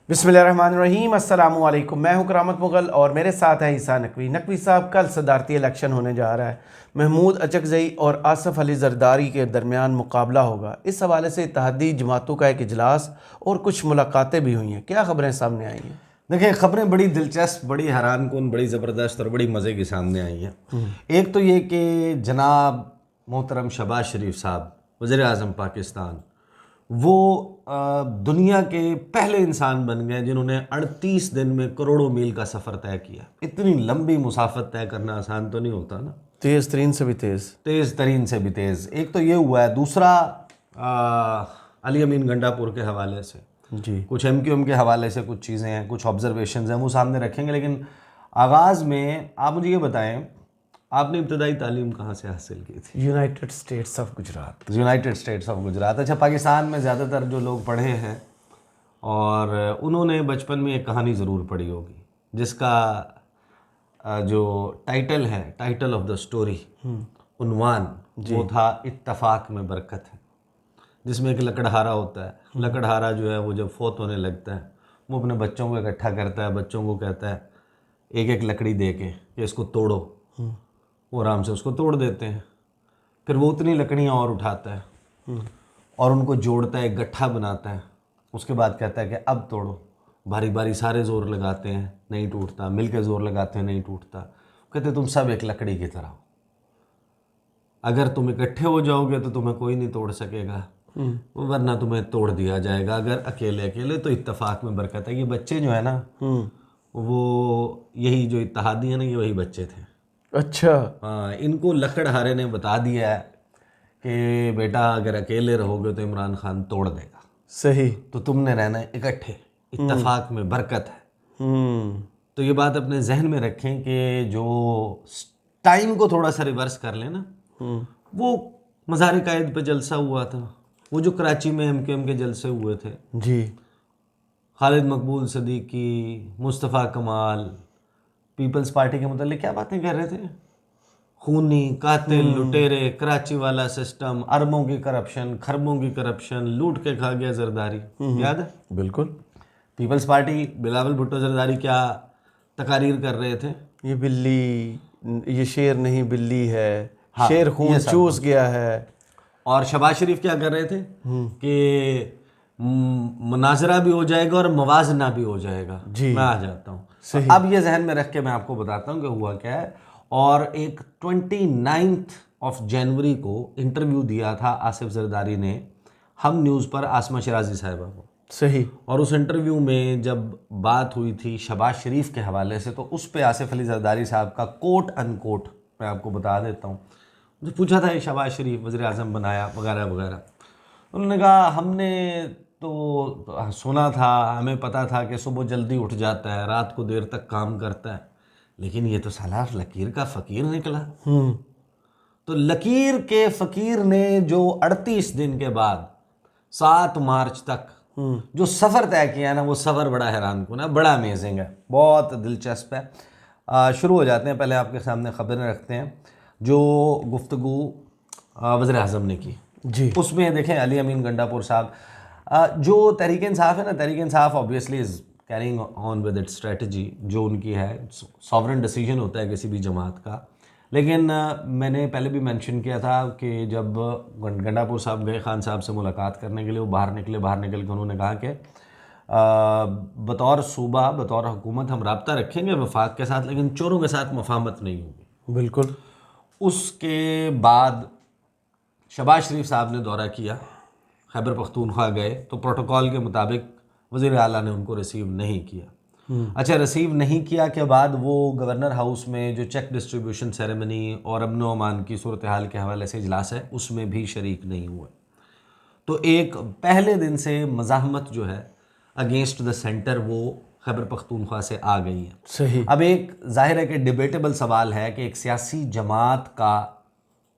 बिस्मिल्लाहिर्रहमानिर्रहीम, अस्सलामु अलैकुम। मैं हूं करामत मुगल और मेरे साथ है ईसा नकवी। नकवी साहब, कल सदारती इलेक्शन होने जा रहा है। महमूद अचकज़ई और आसफ़ अली ज़रदारी के दरमियान मुकाबला होगा। इस हवाले से इत्तेहादी जमातों का एक इजलास और कुछ मुलाकातें भी हुई हैं। क्या खबरें सामने आई हैं? देखिए, खबरें बड़ी दिलचस्प, बड़ी हैरान कुन, बड़ी ज़बरदस्त और बड़ी मज़े की सामने आई हैं। एक तो ये कि जनाब मोहतरम शहबाज शरीफ साहब, वज़ीर आज़म पाकिस्तान, वो दुनिया के पहले इंसान बन गए जिन्होंने 38 दिन में करोड़ों मील का सफ़र तय किया। इतनी लंबी मुसाफत तय करना आसान तो नहीं होता ना। तेज़ तरीन से भी तेज़। तेज़ तरीन से भी तेज़। एक तो ये हुआ है। दूसरा, अली अमीन गंडापुर के हवाले से, जी, कुछ MQM के हवाले से कुछ चीज़ें हैं, कुछ ऑब्जर्वेशंस हैं, वो सामने रखेंगे। लेकिन आगाज़ में आप मुझे ये बताएं, आपने इब्तदाई तालीम कहाँ से हासिल की थी? United states of Gujarat. United states of Gujarat. अच्छा, पाकिस्तान में ज़्यादातर जो लोग पढ़े हैं और उन्होंने बचपन में एक कहानी ज़रूर पढ़ी होगी जिसका जो टाइटल है, टाइटल ऑफ द स्टोरी, उन्वान, वो था इत्तफाक में बरकत है। जिसमें एक लकड़हारा होता है। लकड़हारा जो है वो जब फोत होने लगता है, वो अपने बच्चों को इकट्ठा करता है, बच्चों को कहता है एक एक लकड़ी दे के कि इसको तोड़ो। वो आराम से उसको तोड़ देते हैं। फिर वो उतनी लकड़ियाँ और उठाता है और उनको जोड़ता है, एक गट्ठा बनाता है। उसके बाद कहता है कि अब तोड़ो। बारी बारी सारे ज़ोर लगाते हैं, नहीं टूटता। मिल के ज़ोर लगाते हैं, नहीं टूटता। कहते तुम सब एक लकड़ी की तरह हो, अगर तुम इकट्ठे हो जाओगे तो तुम्हें कोई नहीं तोड़ सकेगा, वरना तुम्हें तोड़ दिया जाएगा। अगर अकेले अकेले तो इत्तेफाक में बरकत है। ये बच्चे जो है ना, वो यही जो इत्तेहादी है ना, ये वही बच्चे थे। अच्छा। हाँ, इनको लकड़हारे ने बता दिया है कि बेटा अगर अकेले रहोगे तो इमरान खान तोड़ देगा, सही। तो तुमने रहना है इकट्ठे, इत्तेफाक में बरकत है। तो ये बात अपने जहन में रखें कि जो टाइम को थोड़ा सा रिवर्स कर लेना, वो मज़ार कायद पे जलसा हुआ था, वो जो कराची में MQM के जलसे हुए थे, जी। खालिद मकबूल सदीकी, मुस्तफ़ा कमाल, पीपल्स पार्टी के मतलब क्या बातें कर रहे थे। खूनी, कातिल, लुटेरे, कराची वाला सिस्टम, अरबों की करप्शन, खरबों की करप्शन, लूट के खा गया जरदारी। याद है? बिल्कुल। पीपल्स पार्टी, बिलावल भुट्टो जरदारी क्या तकारीर कर रहे थे? ये बिल्ली, ये शेर नहीं बिल्ली है। हाँ, शेर ये खून सब चूस कुछ। गया है। और शहबाज शरीफ क्या कर रहे थे कि मुनाजरा भी हो जाएगा और मवाजना भी हो जाएगा। जी। मैं आ जाता हूँ। सही। अब ये जहन में रख के मैं आपको बताता हूँ कि हुआ क्या है। और एक 29 जनवरी को इंटरव्यू दिया था आसिफ जरदारी ने हम न्यूज़ पर आसमा शराजी साहिबा को। सही। और उस इंटरव्यू में जब बात हुई थी शहबाज शरीफ के हवाले से, तो उस पे आसिफ अली जरदारी साहब का कोट अनकोट मैं आपको बता देता हूँ। मुझे पूछा था ये शहबाज शरीफ वज़ीर आज़म बनाया वगैरह वगैरह। उन्होंने कहा हमने तो सुना था, हमें पता था कि सुबह जल्दी उठ जाता है, रात को देर तक काम करता है, लेकिन ये तो साला लकीर का फ़कीर निकला। तो लकीर के फ़कीर ने जो 38 दिन के बाद 7 मार्च तक जो सफ़र तय किया ना, वो सफ़र बड़ा हैरान कुन है, बड़ा अमेजिंग है, बहुत दिलचस्प है। शुरू हो जाते हैं। पहले आपके सामने ख़बरें रखते हैं जो गुफ्तगू वज़ीर आज़म ने की। जी। उसमें देखें अली अमीन गंडापुर साहब, जो तहरीक इंसाफ है ना, Tehreek Insaf obviously is carrying on with it strategy जो उनकी है। सॉवरेन डिसीजन होता है किसी भी जमात का। लेकिन मैंने पहले भी मेंशन किया था कि जब गंडापुर साहब गए खान साहब से मुलाकात करने के लिए, वो बाहर निकले। बाहर निकल के उन्होंने कहा कि बतौर सूबा, बतौर हुकूमत हम राब्ता रखेंगे वफाक के साथ, लेकिन चोरों के साथ मफाहमत नहीं होगी। बिल्कुल। उसके बाद शहबाज शरीफ साहब ने दौरा किया, खैबर पख्तूनख्वा गए, तो प्रोटोकॉल के मुताबिक वज़ीर आला ने उनको रिसीव नहीं किया। अच्छा, रिसीव नहीं किया के बाद वो गवर्नर हाउस में जो चेक डिस्ट्रीब्यूशन सेरेमनी और अमन व अमान की सूरत हाल के हवाले से इजलास है, उसमें भी शरीक नहीं हुए। तो एक पहले दिन से मज़ाहमत जो है अगेंस्ट द सेंटर, वो खैबर पख्तूनख्वा से आ गई है। सही। अब एक जाहिर है कि डिबेटेबल सवाल है कि एक सियासी जमात का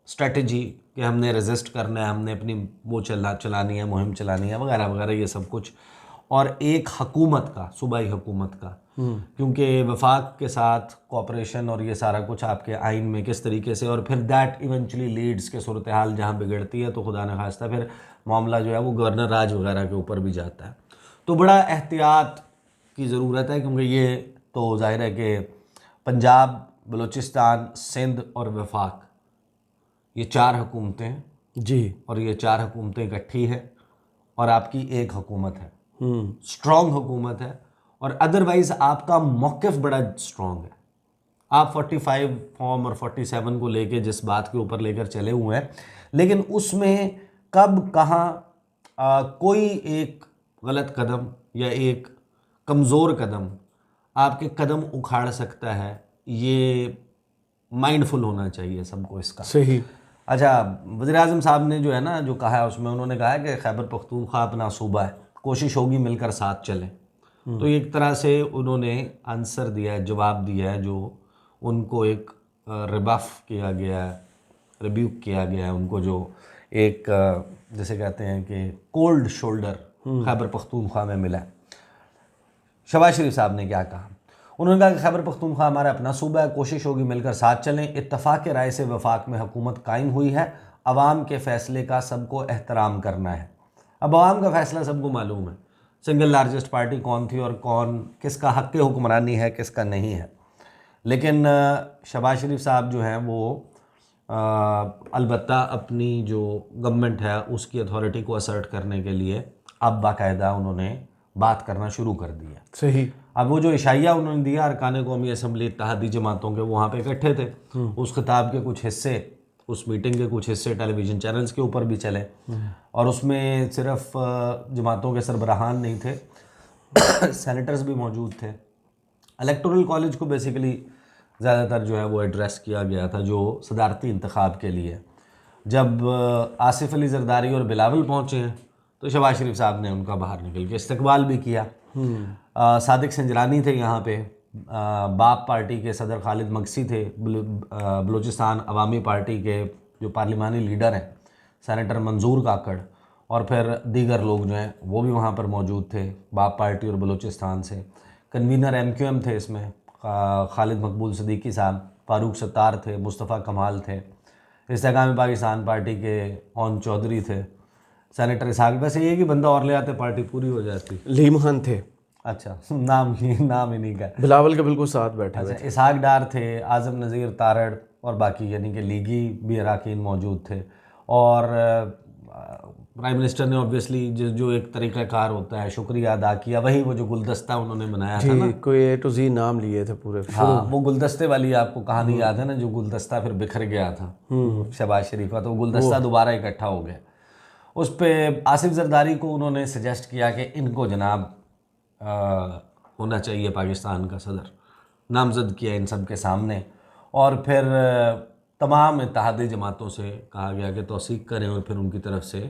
स्ट्रेटजी कि हमने रेजिस्ट करना है, हमने अपनी वो चलानी है, मुहिम चलानी है वगैरह वगैरह, ये सब कुछ, और एक हकूमत का, सूबाई हुकूमत का, क्योंकि वफाक के साथ कॉपरेशन और ये सारा कुछ आपके आइन में किस तरीके से, और फिर दैट इवेंचुअली लीड्स के सूरत हाल जहाँ बिगड़ती है तो खुदा न खास्ता फिर मामला जो है वो गवर्नर राज वगैरह के ऊपर भी जाता है। तो बड़ा एहतियात की ज़रूरत है, क्योंकि ये तो जाहिर है कि पंजाब, बलूचिस्तान, सिंध और वफाक, ये 4 हुकूमतें हैं जी। और ये 4 हुकूमतें इकट्ठी है और आपकी एक हुकूमत है, स्ट्रॉन्ग हुकूमत है। और अदरवाइज़ आपका मौक़िफ़ बड़ा स्ट्रॉन्ग है। आप 45 फॉर्म और 47 को लेके जिस बात के ऊपर लेकर चले हुए हैं, लेकिन उसमें कब कहाँ कोई एक गलत कदम या एक कमज़ोर कदम आपके कदम उखाड़ सकता है, ये माइंडफुल होना चाहिए सबको इसका। सही। अच्छा, वज़ीर-ए-आज़म साहब ने जो है ना जो कहा है उसमें उन्होंने कहा है कि खैबर पख्तूनख्वा अपना सूबा है, कोशिश होगी मिलकर साथ चलें। तो एक तरह से उन्होंने आंसर दिया है, जवाब दिया है, जो उनको एक रिबफ किया गया है, रिब्यूक किया गया है उनको, जो एक जैसे कहते हैं कि कोल्ड शोल्डर खैबर पख्तूनख्वा में मिला है। शहबाज शरीफ साहब ने क्या कहा? उन्होंने कहा कि खैबर पख्तूनख्वा हमारा अपना सूबा है, कोशिश होगी मिलकर साथ चलें। इत्तफाक के राय से वफाक में हुकूमत कायम हुई है, अवाम के फ़ैसले का सबको एहतराम करना है। अब अवाम का फ़ैसला सबको मालूम है, सिंगल लार्जेस्ट पार्टी कौन थी और कौन, किसका हक़ हुक्मरानी है, किसका नहीं है। लेकिन शहबाज शरीफ साहब जो हैं वो अलबत्ता अपनी जो गवर्नमेंट है उसकी अथॉरिटी को असर्ट करने के लिए अब बाकायदा उन्होंने बात करना शुरू कर दी है। सही। अब वो जो इशाइया उन्होंने दिया अरकान कौमी असम्बली इत्तेहादी जमातों के, वो वहाँ पे इकट्ठे थे, उस खिताब के कुछ हिस्से, उस मीटिंग के कुछ हिस्से टेलीविज़न चैनल्स के ऊपर भी चले और उसमें सिर्फ जमातों के सरबराहान नहीं थे, सेनेटर्स भी मौजूद थे। इलेक्टोरल कॉलेज को बेसिकली ज़्यादातर जो है वो एड्रेस किया गया था, जो सदारती इंतखाब के लिए। जब आसिफ अली जरदारी और बिलावल पहुँचे हैं तो शहबाज शरीफ साहब ने उनका बाहर निकल के इस्तकबाल भी किया। सादिक संजरानी थे यहाँ पे, बाप पार्टी के सदर खालिद मगसी थे, बलूचिस्तान अवामी पार्टी के जो पार्लिमानी लीडर हैं सेनेटर मंजूर काकड़, और फिर दीगर लोग जो हैं वो भी वहाँ पर मौजूद थे बाप पार्टी और बलूचिस्तान से। कन्वीनर MQM थे इसमें, खालिद मकबूल सिद्दीकी साहब, फ़ारूक सत्तार थे, मुस्तफ़ा कमाल थे, इस्तेकाम पाकिस्तान पार्टी के ओन चौधरी थे, सेनेटर इसहाक, वैसे एक ही बंदा और ले आते पार्टी पूरी हो जाती। लीम खान थे। अच्छा, नाम ही नहीं का। बिलावल के बिल्कुल साथ बैठे हुए। अच्छा, इसहाक डार थे, आज़म नज़ीर तारड़ और बाकी यानी कि लीगी भी अरकान मौजूद थे। और प्राइम मिनिस्टर ने ऑब्वियसली जो एक तरीक़ाकार होता है शुक्रिया अदा किया, वही वो जो गुलदस्ता उन्होंने बनाया था ना, कोई A to Z नाम लिए थे पूरे। हाँ, वो गुलदस्ते वाली आपको कहानी याद है ना, जो गुलदस्ता फिर बिखर गया था शहबाज शरीफ का, तो गुलदस्ता दोबारा इकट्ठा हो गया। उस पर आसिफ जरदारी को उन्होंने सजेस्ट किया कि इनको जनाब होना चाहिए पाकिस्तान का सदर, नामजद किया इन सब के सामने। और फिर तमाम इत्तेहादी जमातों से कहा गया कि तौसीक करें और फिर उनकी तरफ से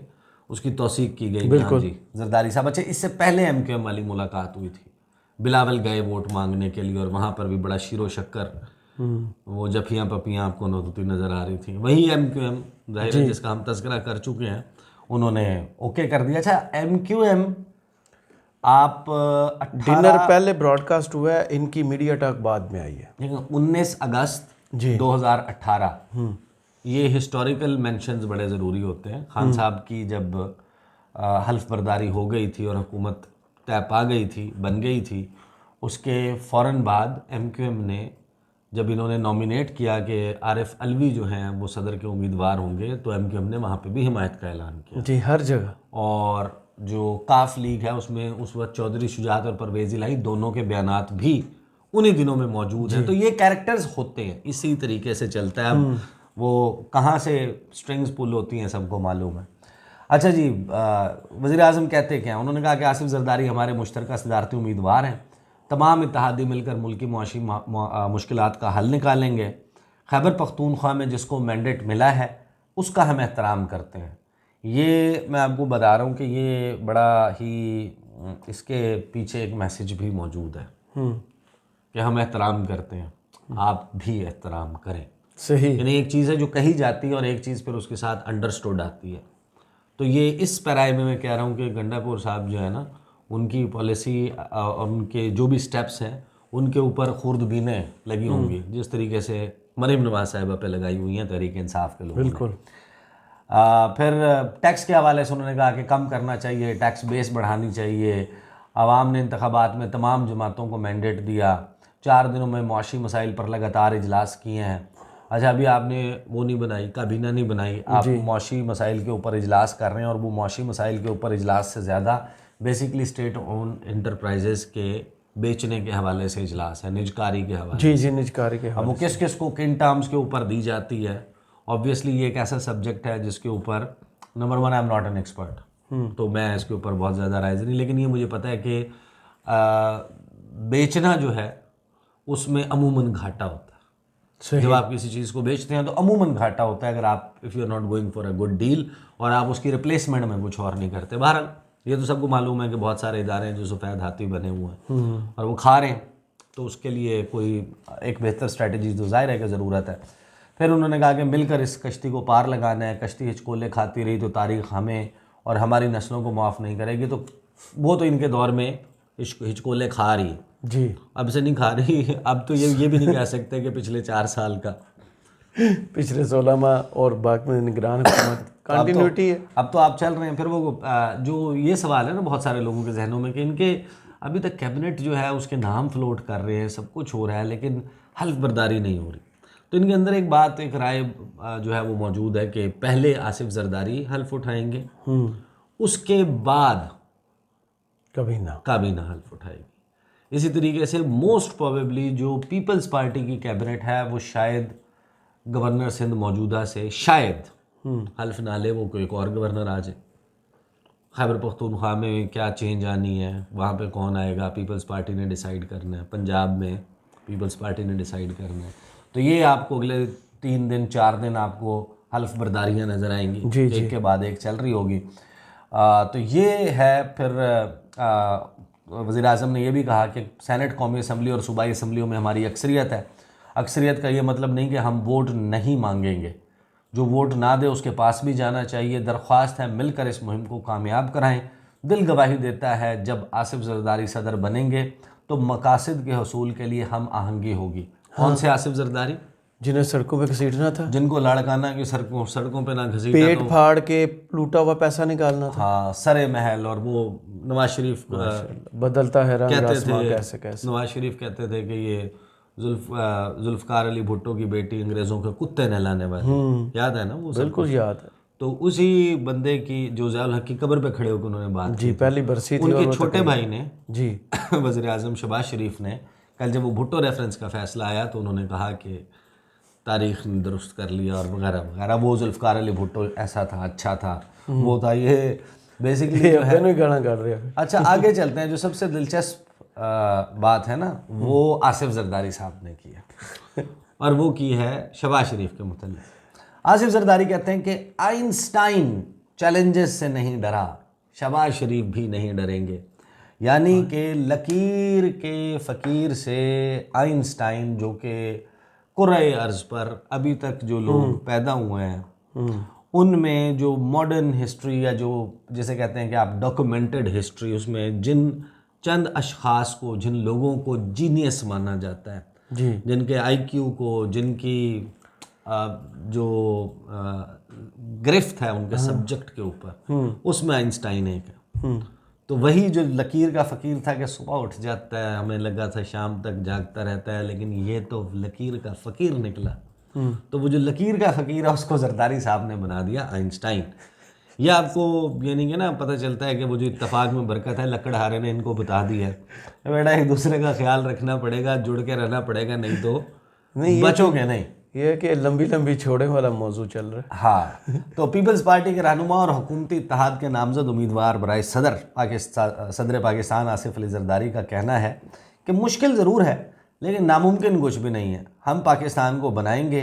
उसकी तौसीक की गई। हाँ जी, जरदारी साहब। अच्छा, इससे पहले MQM वाली मुलाकात हुई थी, बिलावल गए वोट मांगने के लिए और वहाँ पर भी बड़ा शीरो शक्कर, वो जफियाँ पपियाँ आपको होती नज़र आ रही थी। वही MQM जाहिर है जिसका हम तज़किरा कर चुके हैं, उन्होंने ओके कर दिया। अच्छा, MQM आप डिनर पहले ब्रॉडकास्ट हुआ है, इनकी मीडिया टॉक बाद में आई है। 19 अगस्त 2018। ये हिस्टोरिकल मेंशंस बड़े ज़रूरी होते हैं। खान साहब की जब हल्फ बर्दारी हो गई थी और हुकूमत तय पा गई थी, बन गई थी, उसके फ़ौरन बाद MQM ने जब इन्होंने नॉमिनेट किया कि आरिफ अलवी जो हैं वो सदर के उम्मीदवार होंगे, तो MQM ने वहाँ पे भी हिमायत का ऐलान किया। जी, हर जगह। और जो काफ लीग है उसमें उस वक्त चौधरी शुजात और परवेज़ इलाही दोनों के बयानात भी उन्हीं दिनों में मौजूद हैं। तो ये कैरेक्टर्स होते हैं, इसी तरीके से चलता है। अब वो कहाँ से स्ट्रिंग्स पुल होती हैं सबको मालूम है। अच्छा जी, वज़ीर-ए-आज़म कहते क्या? उन्होंने कहा कि आसिफ जरदारी हमारे मुश्तरका सदारती उम्मीदवार हैं, तमाम इत्तेहादी मिलकर मुल्की मुआशी मुश्किलात का हल निकालेंगे। खैबर पख्तूनख्वा में जिसको मैंडेट मिला है उसका हम एहतराम करते हैं। ये मैं आपको बता रहा हूँ कि ये बड़ा ही इसके पीछे एक मैसेज भी मौजूद है कि हम एहतराम करते हैं, आप भी एहतराम करें। सही। यानी एक चीज़ है जो कही जाती है और एक चीज़ फिर उसके साथ अंडरस्टूड आती है। तो ये इस पैराए में मैं कह रहा हूँ कि गंडापुर साहब जो है ना, उनकी पॉलिसी और उनके जो भी स्टेप्स हैं उनके ऊपर खुर्दबीनें लगी होंगी, जिस तरीके से मरीम नवाज साहिबा पे लगाई हुई हैं तहरीक इंसाफ के लोगों ने। बिल्कुल। फिर टैक्स के हवाले से उन्होंने कहा कि कम करना चाहिए, टैक्स बेस बढ़ानी चाहिए, आवाम ने इंतखाबात में तमाम जमातों को मैंडेट दिया, 4 दिनों में मुआशी मसाइल पर लगातार इजलास किए हैं। अच्छा, अभी आपने वो नहीं बनाई, काबीना नहीं बनाई, आप मुआशी मसाइल के ऊपर इजलास कर रहे हैं, और वो मुआशी मसाइल के ऊपर इजलास से ज़्यादा बेसिकली स्टेट ओन इंटरप्राइजेज़ के बेचने के हवाले से इजलास है, निजकारी के हवाले। जी जी, निजकारी के अब वो किस किस को किन टर्म्स के ऊपर दी जाती है। ऑब्वियसली ये एक ऐसा सब्जेक्ट है जिसके ऊपर number 1 I am not an expert, तो मैं इसके ऊपर बहुत ज़्यादा राइज नहीं, लेकिन ये मुझे पता है कि बेचना जो है उसमें अमूमन घाटा होता है। सही। जब आप किसी चीज़ को बेचते हैं तो अमूमन घाटा होता है, अगर आप if you are not going for a good deal और आप उसकी रिप्लेसमेंट में कुछ और नहीं करते। बहरहाल ये तो सबको मालूम है कि बहुत सारे इदारे हैं जो सफ़ेद हाथी बने हुए हैं और वो खा रहे हैं, तो उसके लिए कोई एक बेहतर स्ट्रैटेजी तो ज़ाहिर है कि ज़रूरत है। फिर उन्होंने कहा कि मिलकर इस कश्ती को पार लगाना है, कश्ती हिचकोले खाती रही तो तारीख़ हमें और हमारी नस्लों को माफ़ नहीं करेगी। तो वो तो इनके दौर में हिचकोले खा रही है जी, अब से नहीं खा रही। अब तो ये भी नहीं कह सकते कि पिछले 4 साल का, पिछले 16 माह और बाकी में निगरान हुकूमत कंटिन्यूटी है। अब तो आप चल रहे हैं। फिर वो जो ये सवाल है ना बहुत सारे लोगों के जहनों में कि इनके अभी तक कैबिनेट जो है उसके नाम फ्लोट कर रहे हैं, सब कुछ हो रहा है, लेकिन हल्फ बर्दारी नहीं हो रही। तो इनके अंदर एक बात, एक राय जो है वो मौजूद है कि पहले आसिफ जरदारी हल्फ उठाएंगे, उसके बाद काबीना हल्फ उठाएगी। इसी तरीके से मोस्ट प्रोबेबली जो पीपल्स पार्टी की कैबिनेट है वो शायद गवर्नर सिंध मौजूदा से शायद हल्फ ना ले, वो कोई एक और गवर्नर आ जाए। खैबर पख्तूनख्वा में क्या चेंज आनी है, वहाँ पे कौन आएगा, पीपल्स पार्टी ने डिसाइड करना है। पंजाब में पीपल्स पार्टी ने डिसाइड करना है। तो ये आपको अगले 3 दिन 4 दिन आपको हल्फ बर्दारियाँ नज़र आएंगी, एक के बाद एक चल रही होगी। तो ये है। फिर वज़ीर आज़म ने यह भी कहा कि सेनेट, कौमी असम्बली और सूबाई असम्बलियों में हमारी अक्सरियत है। अक्सरियत का ये मतलब नहीं कि हम वोट नहीं मांगेंगे, जो वोट ना दे उसके पास भी जाना चाहिए। दरख्वास्त है मिलकर इस मुहिम को कामयाब कराएं। दिल गवाही देता है जब आसिफ जरदारी सदर बनेंगे तो मकासद के हसूल के लिए हम आहंगी होगी। कौन से आसिफ जरदारी? जिन्हें सड़कों पे घसीटना था, जिनको लाड़काना की सड़कों पे ना घसीटा, पेट फाड़ के लूटा हुआ पैसा निकालना था। हाँ, सरे महल। और वो नवाज शरीफ बदलता है रंग कहते आसमां थे, कैसे नवाज शरीफ कहते थे कि ये जुल्फ़कार अली भुट्टो की बेटी अंग्रेज़ों के कुत्ते नहलाने वाली, याद है ना वो सब? बिल्कुल याद है। तो उसी बंदे की जो ज़ियाउल हक की कब्र पे खड़े होकर उन्होंने बात जी, की, पहली बरसी थी। उनके छोटे भाई ने जी वज़ीर आज़म शहबाज शरीफ ने कल जब वो भुट्टो रेफरेंस का फ़ैसला आया तो उन्होंने कहा कि तारीख़ ने दुरुस्त कर लिया और वगैरह वगैरह। वो जुल्फ़कार अली भुट्टो ऐसा था, अच्छा था, वो था, ये बेसिकली जो है गाना कर रहे हैं। अच्छा, आगे चलते हैं। जो सबसे दिलचस्प बात है ना वो आसिफ जरदारी साहब ने की है और वो की है शहबाज शरीफ के मुतल्लिक़। आसिफ जरदारी कहते हैं कि आइंस्टाइन चैलेंजेस से नहीं डरा, शहबाज शरीफ भी नहीं डरेंगे। यानी कि लकीर के फ़कीर से आइंस्टाइन, जो कि कुर्रे अर्ज़ पर अभी तक जो लोग पैदा हुए हैं उनमें जो मॉडर्न हिस्ट्री या जो जिसे कहते हैं कि आप डॉक्यूमेंटेड हिस्ट्री, उसमें जिन चंद अशख़ास को, जिन लोगों को जीनियस माना जाता है, जी, जिनके आईक्यू को, जिनकी जो गिरफ्त है उनके सब्जेक्ट के ऊपर, उसमें आइंस्टाइन एक है। तो वही जो लकीर का फ़कीर था कि सुबह उठ जाता है, हमें लगा था शाम तक जागता रहता है, लेकिन ये तो लकीर का फ़कीर निकला। तो वो जो लकीर का फ़कीर है उसको जरदारी साहब ने बना दिया आइंस्टाइन। यह आपको यानी कि ना पता चलता है कि वो जो इत्तफाक में बरकत है लकड़हारे ने इनको बता दी है, बेटा एक दूसरे का ख्याल रखना पड़ेगा, जुड़ के रहना पड़ेगा, नहीं तो बचोगे नहीं। ये कि लंबी लंबी छोड़े वाला मौजू चल रहा है। हाँ, तो पीपल्स पार्टी के रहनुमा और हुकूमती इत्तेहाद के नामजद उम्मीदवार बराए सदर पाकिस्तान आसिफ अली जरदारी का कहना है कि मुश्किल ज़रूर है लेकिन नामुमकिन कुछ भी नहीं है। हम पाकिस्तान को बनाएंगे।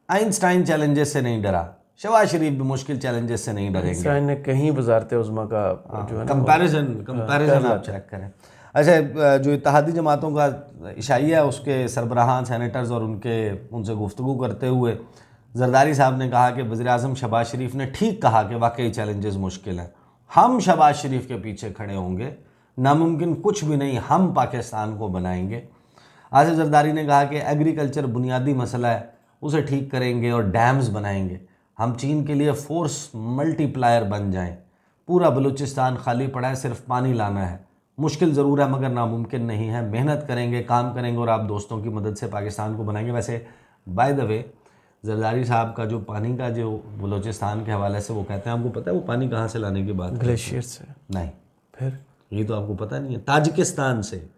आइंस्टाइन चैलेंजेस से नहीं डरा, शहबाज शरीफ भी मुश्किल चैलेंजेस से नहीं डरेंगे। आइंस्टाइन ने कहीं वज़ारत उज़्मा का जो है ना कंपैरिजन आप चेक करें। अच्छा, जो इत्तेहादी जमातों का इशाइया है उसके सरबराहान, सेनेटर्स और उनसे गुफ्तगू करते हुए जरदारी साहब ने कहा कि वज़ीर आज़म शहबाज शरीफ ने ठीक कहा कि वाकई चैलेंजेस मुश्किल हैं, हम शहबाज शरीफ के पीछे खड़े होंगे, नामुमकिन कुछ भी नहीं, हम पाकिस्तान को बनाएंगे। आसिफ जरदारी ने कहा कि एग्रीकल्चर बुनियादी मसला है, उसे ठीक करेंगे और डैम्स बनाएंगे। हम चीन के लिए फोर्स मल्टीप्लायर बन जाएं। पूरा बलूचिस्तान खाली पड़ा है, सिर्फ पानी लाना है। मुश्किल ज़रूर है मगर नामुमकिन नहीं है। मेहनत करेंगे, काम करेंगे और आप दोस्तों की मदद से पाकिस्तान को बनाएंगे। वैसे बाय द वे जरदारी साहब का जो पानी का जो बलूचिस्तान के हवाले से वो कहते हैं, आपको पता है वो पानी कहाँ से लाने की बात करते हैं? ग्लेशियर से। नहीं, फिर ये तो आपको पता नहीं है। ताजिकिस्तान से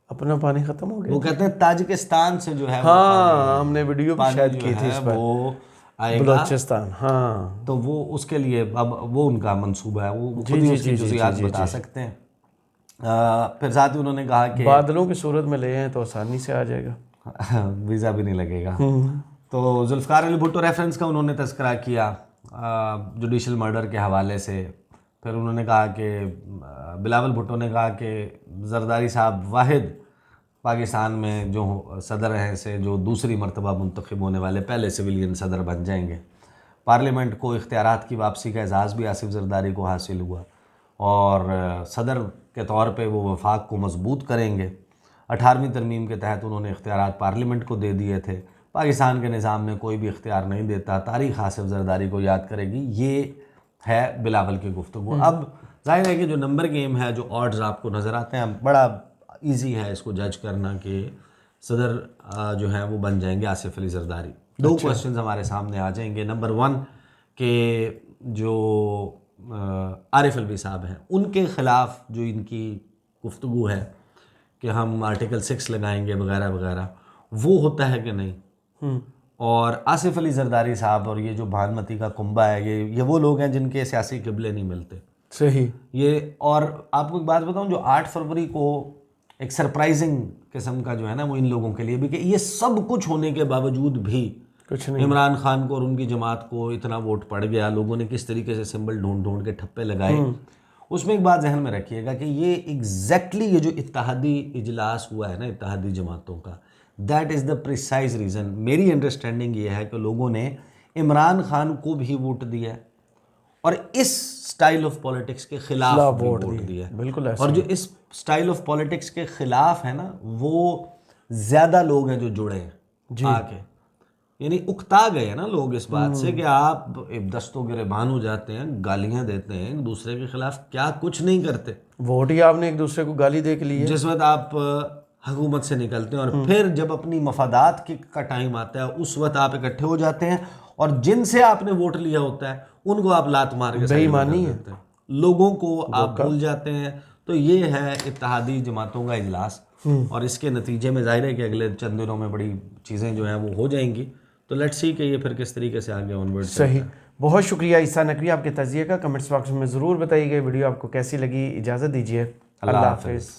अपना पानी खत्म हो गया। वो कहते हैं ताजिकिस्तान से जो है हाँ, हमने वीडियो भी पानी शायद जो की थी है इस पर। वो आएगा, बलूचिस्तान, हाँ। तो वो उसके लिए अब वो उनका मंसूबा है, वो जी, खुद ही जी, उसकी जी, जी, जुज़ियात जी, बता जी। सकते हैं। फिर साथ ही उन्होंने कहा कि बादलों की सूरत में ले आए तो आसानी से आ जाएगा। वीज़ा भी नहीं लगेगा। तो जुल्फ़िकार अली भुट्टो रेफरेंस का उन्होंने तज़किरा किया जुडिशल मर्डर के हवाले से। फिर उन्होंने कहा कि बिलावल भुट्टो ने कहा कि जरदारी साहब वाहिद पाकिस्तान में जो सदर हैं से जो दूसरी मरतबा मुंतखब होने वाले पहले सिविलियन सदर बन जाएंगे। पार्लियामेंट को इख्तियारात की वापसी का एजाज़ भी आसिफ जरदारी को हासिल हुआ और सदर के तौर पे वो वफाक को मजबूत करेंगे। 18वीं तरमीम के तहत उन्होंने इख्तियारात पार्लियामेंट को दे दिए थे। पाकिस्तान के निज़ाम में कोई भी इख्तियार नहीं देता, तारीख़ आसिफ जरदारी को याद करेगी। ये है बिलावल की गुफ्तगू। अब जाहिर है कि जो नंबर गेम है, जो ऑड्स आपको नज़र आते हैं, बड़ा इजी है इसको जज करना कि सदर जो है वो बन जाएंगे आसिफ अली जरदारी। दो क्वेश्चंस हमारे सामने आ जाएंगे। नंबर 1 कि जो आरिफ अलवी साहब हैं उनके ख़िलाफ़ जो इनकी गुफ्तगू है कि हम आर्टिकल 6 लगाएंगे वगैरह वगैरह, वो होता है कि नहीं। और आसिफ अली जरदारी साहब और ये जो भानमती का कुंबा है, ये वो लोग हैं जिनके सियासी क़िबले नहीं मिलते। सही। ये और आपको एक बात बताऊं, जो 8 फरवरी को एक सरप्राइजिंग किस्म का जो है ना वो इन लोगों के लिए भी कि ये सब कुछ होने के बावजूद भी कुछ नहीं। इमरान खान को और उनकी जमात को इतना वोट पड़ गया, लोगों ने किस तरीके से सिंबल ढूंढ ढूंढ के ठप्पे लगाए। उसमें एक बात जहन में रखिएगा कि ये एग्जैक्टली ये जो इत्तेहादी इजलास हुआ है ना इत्तेहादी जमातों का, that is the precise reason. मेरी अंडरस्टैंडिंग ये है कि लोगों ने इमरान खान को भी वोट दिया और इस स्टाइल ऑफ पॉलिटिक्स के खिलाफ भी वोट दिया। बिल्कुल ऐसा। और जो इस स्टाइल ऑफ पॉलिटिक्स के खिलाफ है ना, वो ज़्यादा लोग हैं जो जुड़े हैं आके, यानी उकता गए हैं ना लोग इस बात से कि आप दस्तों गिरेबान हो जाते हैं, गालियां देते हैं एक दूसरे के खिलाफ, क्या कुछ नहीं करते। वोट ही आपने एक दूसरे को गाली दे के लिए। जिस वक्त आप हुकूमत से निकलते हैं और फिर जब अपनी मफादात का टाइम आता है उस वक्त आप इकट्ठे हो जाते हैं और जिनसे आपने वोट लिया होता है उनको आप लात मार के बेईमानी है, लोगों को आप भूल जाते हैं। तो ये है इत्तेहादी जमातों का इजलास और इसके नतीजे में जाहिर है कि अगले चंद दिनों में बड़ी चीज़ें जो हैं वो हो जाएंगी। तो लेट्स सी कि ये फिर किस तरीके से आगे ऑनवर्ड। सही, बहुत शुक्रिया ईसा नकवी आपके तजिए का। कमेंट्स बॉक्स में ज़रूर बताइएगा वीडियो आपको कैसी लगी। इजाज़त दीजिए, अल्लाह हाफ़िज़।